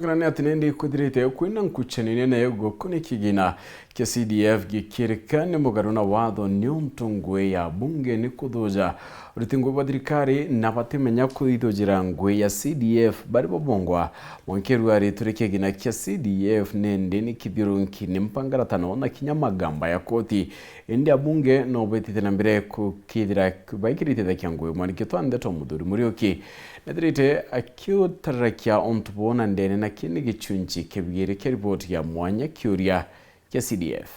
Grani atinende kudirite kwina nkuchenine na yego kuni kigina kia CDF gikirikane mugaruna watho niuntungwe ya bunge ni kudhuja urutingo badirikari na batimenya kuidhujira ngwe ya CDF bari bobongwa mwankeru ari turikigina kia CDF nende ni kibirunki ni mpangaratano na kinyamagamba ya koti indi abunge no betite na mbere kukidira baikirite da kyangwe mwaniketwande to muduri murioki nadirite akiutarakia ontubona ndene na kini gichunchi kebwire ke report ya mwanya kyuria ya CDF.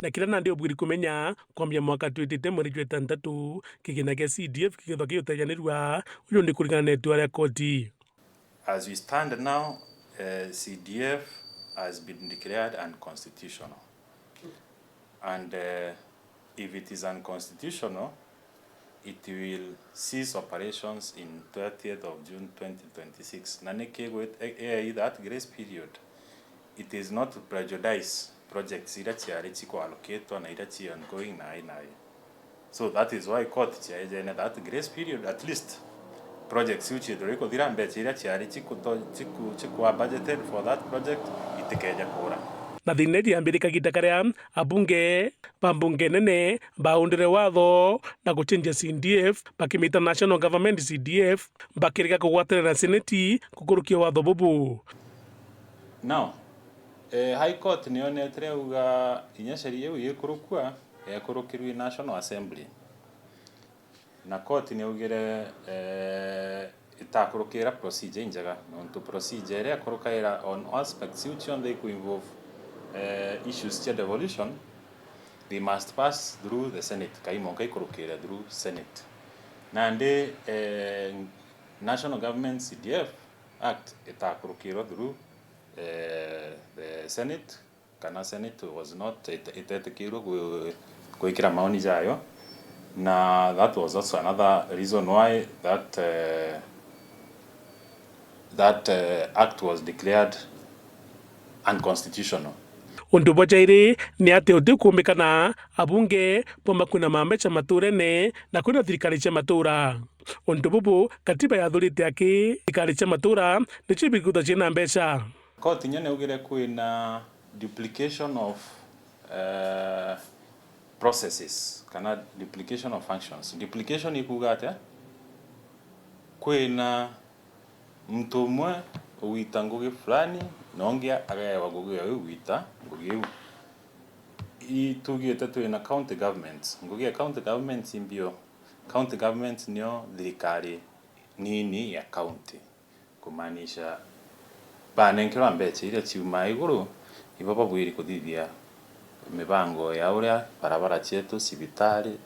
Na kila nandi obwiri kumenya kwambia mwaka 2023 kigina kia CDF kigithokia utajanirwa uyo ndi kuringana na etua ria koti. As we stand now, CDF has been declared unconstitutional. And if it is unconstitutional, it will cease operations in 30th of June 2026. That grace period, it is not to prejudice projects irachi allocated na irachi ongoing na. So that is why court chaijene that grace period, at least projects which idoriko dirambe irachi chiku budgeted for that project itikeja kura. Na thine diambirika gitakaria abunge pambunge nene baundire watho na kuchinja CDF bakimita national government CDF bakirika kugwatirira seneti kukurukia watho bubu. Now High Court nionetere uga inyashari yewe yekurukwa yakurukirwe National Assembly na court niugire itakurukira procedure injaga nonto procedure yakurukaira on aspects which on they could involve issues to devolution. They must pass through the Senate. Kaimoka ikurukira through Senate. Nande National Government CDF Act itakurukira through the Senate. Kana Senate was not itetekiro kuikira maoni jayo. Na that was also another reason why that act was declared unconstitutional. Undu bojairi ni ate uti kumikana abunge poma kuna mamecha maturene na kuna thirikari cia matura. Undu bubu katiba ya thurite aki thirikari cia matura ni chibiguta china mbeca. Court nyene ugire kuina duplication of processes kana duplication of functions. Duplication ikugate kuina mtu mwe uita ngugi fulani nongia agayewa ngugi yo uita ngugi yo itugite twina county government ngugi county government imbio county government nio thirikari nini ya county kumaanisha banenkera mbeche ile ciuma iguru ibaba bwiri kuthithia mibango ya uria barabara chetu sibitari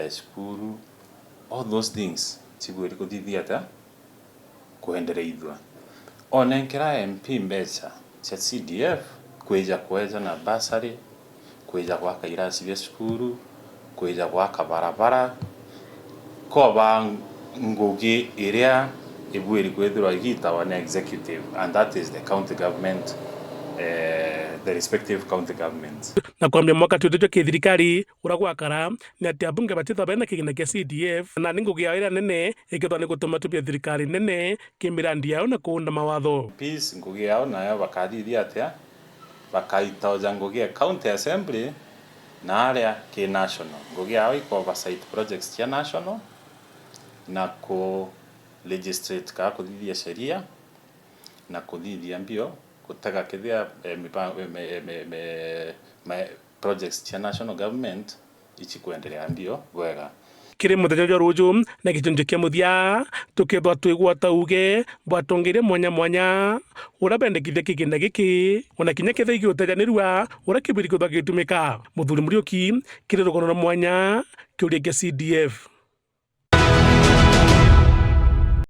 skuru all those things cibwiri kuthithia ta kuendereithwa onenkera MP mbecha cia CDF kweja na basari kweja gwaka irasi bya skuru kweja gwaka barabara koba ngugi iria ibwiri kwethirwa igitawa na executive, and that is the county government, the respective county governments. Na kwambia mwaka tutejo kithirikari uragwakara ni ati abunge batitha bena kigina kia CDF na ningugi ya ira nene ikithwa ni gutuma tupia thirikari nene kimirandi yao na kuunda mawatho. Peace ngugi yao nayo bakathithia atia bakaitoja ngugi ya county assembly na aria ki national. Ngugi yao iko oversight projects cia national na ko legislate ka kuthithia sheria na kuthithia mbio kutaka kithia projects cia national government ichi kuendelea mbio wega kiri muthejo ruju na gichunje kia muthia tukethwa twigwata uge bwatongire mwanya urabendekithia kigina giki ona kinya ketha igiotajanirwa ura kibiri kuthwa gitumika muthuri murioki kiri rugono mwanya kiuria kia CDF.